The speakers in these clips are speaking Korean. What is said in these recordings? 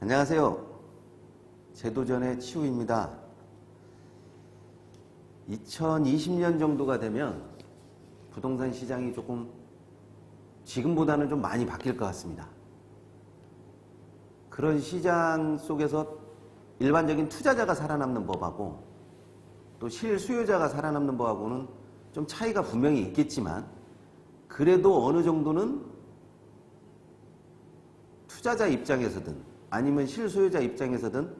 안녕하세요. 제도전의 치우입니다. 2020년 정도가 되면 부동산 시장이 조금 지금보다는 좀 많이 바뀔 것 같습니다. 그런 시장 속에서 일반적인 투자자가 살아남는 법하고 또 실수요자가 살아남는 법하고는 좀 차이가 분명히 있겠지만, 그래도 어느 정도는 투자자 입장에서든 아니면 실수요자 입장에서든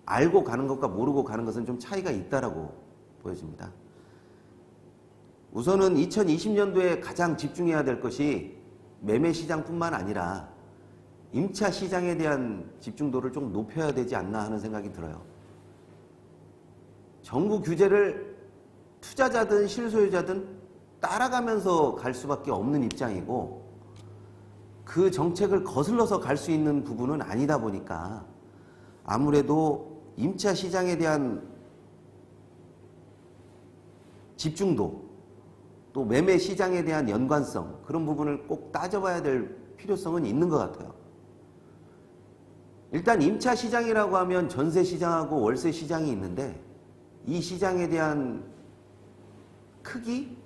알고 가는 것과 모르고 가는 것은 좀 차이가 있다라고 보여집니다. 우선은 2020년도에 가장 집중해야 될 것이 매매 시장뿐만 아니라 임차 시장에 대한 집중도를 좀 높여야 되지 않나 하는 생각이 들어요. 정부 규제를 투자자든 실소유자든 따라가면서 갈 수밖에 없는 입장이고, 그 정책을 거슬러서 갈 수 있는 부분은 아니다 보니까 아무래도 임차 시장에 대한 집중도, 또 매매 시장에 대한 연관성, 그런 부분을 꼭 따져봐야 될 필요성은 있는 것 같아요. 일단 임차 시장이라고 하면 전세 시장하고 월세 시장이 있는데, 이 시장에 대한 크기,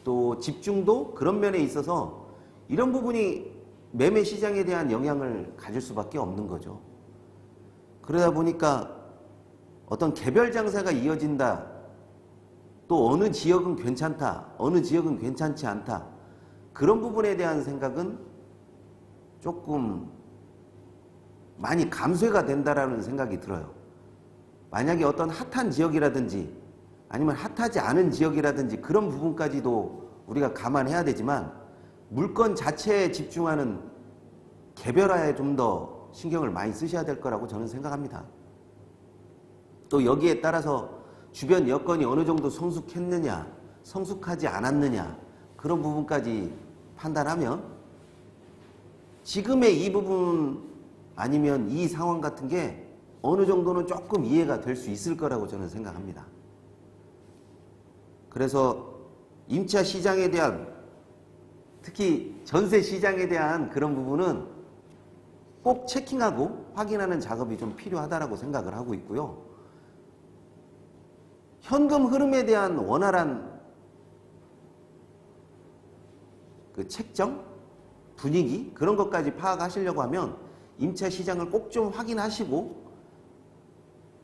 또 집중도, 그런 면에 있어서 이런 부분이 매매 시장에 대한 영향을 가질 수밖에 없는 거죠. 그러다 보니까 어떤 개별 장사가 이어진다, 또 어느 지역은 괜찮다, 어느 지역은 괜찮지 않다, 그런 부분에 대한 생각은 조금 많이 감쇄가 된다라는 생각이 들어요. 만약에 어떤 핫한 지역이라든지 아니면 핫하지 않은 지역이라든지 그런 부분까지도 우리가 감안해야 되지만, 물건 자체에 집중하는 개별화에 좀 더 신경을 많이 쓰셔야 될 거라고 저는 생각합니다. 또 여기에 따라서 주변 여건이 어느 정도 성숙했느냐, 성숙하지 않았느냐, 그런 부분까지 판단하면 지금의 이 부분 아니면 이 상황 같은 게 어느 정도는 조금 이해가 될 수 있을 거라고 저는 생각합니다. 그래서 임차 시장에 대한, 특히 전세 시장에 대한 그런 부분은 꼭 체킹하고 확인하는 작업이 좀 필요하다고 생각을 하고 있고요. 현금 흐름에 대한 원활한 그 책정, 분위기, 그런 것까지 파악하시려고 하면 임차 시장을 꼭 좀 확인하시고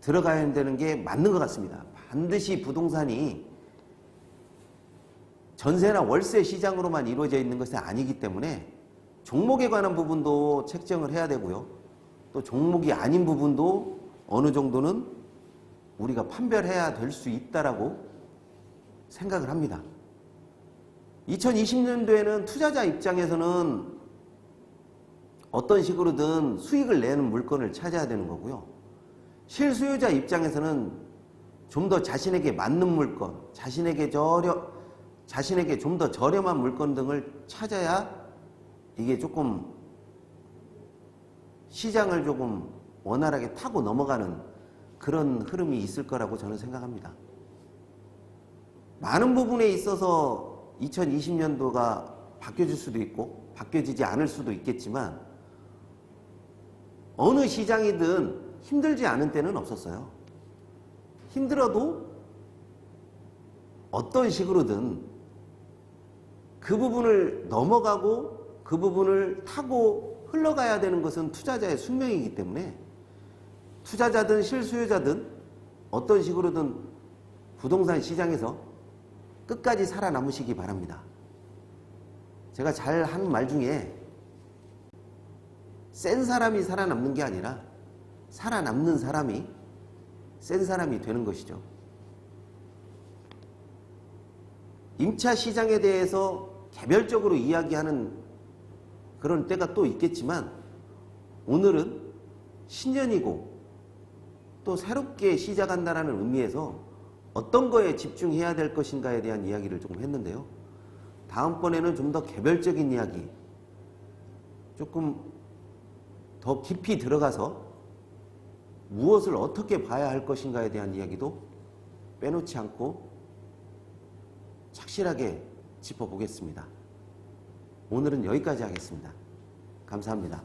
들어가야 되는 게 맞는 것 같습니다. 반드시 부동산이 전세나 월세 시장으로만 이루어져 있는 것이 아니기 때문에 종목에 관한 부분도 책정을 해야 되고요. 또 종목이 아닌 부분도 어느 정도는 우리가 판별해야 될 수 있다라고 생각을 합니다. 2020년도에는 투자자 입장에서는 어떤 식으로든 수익을 내는 물건을 찾아야 되는 거고요. 실수요자 입장에서는 좀 더 자신에게 맞는 물건, 자신에게 좀 더 저렴한 물건 등을 찾아야 이게 조금 시장을 조금 원활하게 타고 넘어가는 그런 흐름이 있을 거라고 저는 생각합니다. 많은 부분에 있어서 2020년도가 바뀌어질 수도 있고 바뀌어지지 않을 수도 있겠지만, 어느 시장이든 힘들지 않은 때는 없었어요. 힘들어도 어떤 식으로든 그 부분을 넘어가고 그 부분을 타고 흘러가야 되는 것은 투자자의 숙명이기 때문에, 투자자든 실수요자든 어떤 식으로든 부동산 시장에서 끝까지 살아남으시기 바랍니다. 제가 잘 하는 말 중에 센 사람이 살아남는 게 아니라 살아남는 사람이 센 사람이 되는 것이죠. 임차 시장에 대해서 개별적으로 이야기하는 그런 때가 또 있겠지만, 오늘은 신년이고 또 새롭게 시작한다는 의미에서 어떤 거에 집중해야 될 것인가에 대한 이야기를 조금 했는데요. 다음번에는 좀 더 개별적인 이야기, 조금 더 깊이 들어가서 무엇을 어떻게 봐야 할 것인가에 대한 이야기도 빼놓지 않고 착실하게 짚어보겠습니다. 오늘은 여기까지 하겠습니다. 감사합니다.